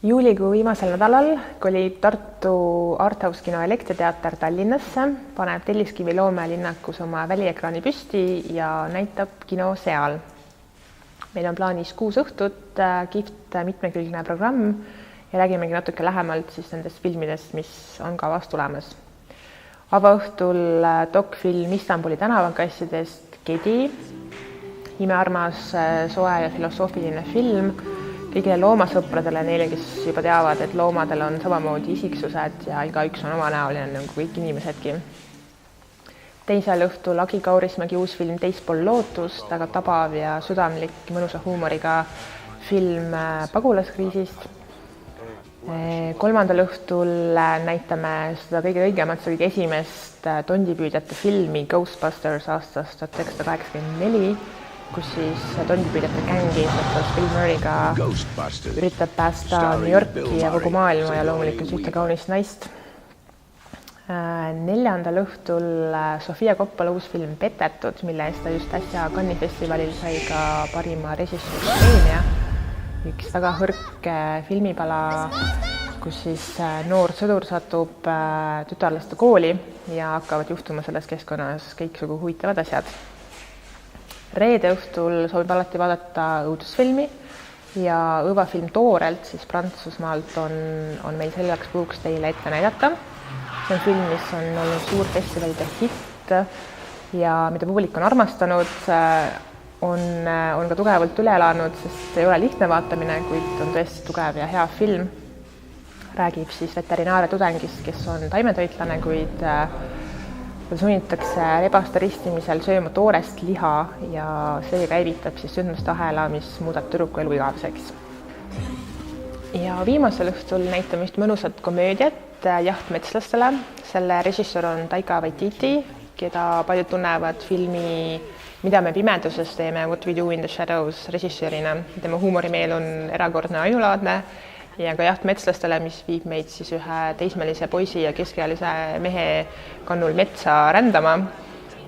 Juulikuu viimasel nädalal kolib Tartu Arthouse kino Elektriteater Tallinnasse, paneb Telliskivi loomelinnakus oma väliekraani püsti ja näitab kino seal. Meil on plaanis 6 õhtut, kihvt mitmekülgne programm ja räägimegi natuke lähemalt siis nendest filmidest, mis on kavas tulemas. Avaõhtul dokfilm Istanbuli tänavakassidest Gedi, imearmas, soe ja filosoofiline film, kõigile loomasõpradele, neile, kes juba teavad, et loomadel on samamoodi isiksused ja igaüks on omanäoline nagu kõik inimesedki. Teisel õhtul Agi Kaurismägi uus film Teispool lootust, aga tabav ja südamlik mõnusa huumoriga film Pagulaskriisist. Kolmandal õhtul näitame seda kõige õigemat, see oli esimest tondipüüdjate filmi Ghostbusters aastast 1984, kus siis tondipüüdjate gängi Bill Murray'ga üritab päästa New Yorki ja kogu maailma ja loomulikult ühte kaunist naist. Neljandal õhtul Sofia Coppola uus film Petetud, mille eest ta just äsja Cannes'i festivalil sai ka parima režissööripreemia. Üks väga hõrk filmipala, kus siis noor sõdur satub tütarlaste kooli ja hakkavad juhtuma selles keskkonnas kõiksugu huvitavad asjad. Reede õhtul soovib alati vaadata õudusfilmi ja õõvafilm Toorelt siis Prantsusmaalt on meil selleks puhuks teile ette näidata. See on film, mis on olnud suur festivalide hitt ja mida publik on armastanud, on ka tugevalt üle elanud, sest ei ole lihtne vaatamine, kuid on tõesti tugev ja hea film. Räägib siis veterinaaria tudengist, kes on taimetoitlane, kuid sunnitakse rebaste ristimisel sööma toorest liha ja see käivitab siis sündmustahela, mis muudab tüdruku elu igaveseks. Ja viimasel õhtul näitame just mõnusat komöödiat Jaht metslastele. Selle režissöör on Taika Waititi, keda paljud tunnevad filmi Mida me pimeduses teeme, What we do in the shadows režissöörina. Tema huumorimeel on erakordne ainulaadne ja ka Jaht metslastele, mis viib meid siis ühe teismelise poisi ja keskealise mehe kannul metsa rändama.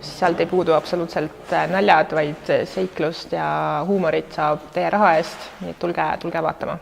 Sealt ei puudu absoluutselt naljad, vaid seiklust ja huumorit saab teie raha eest, nii et tulge vaatama.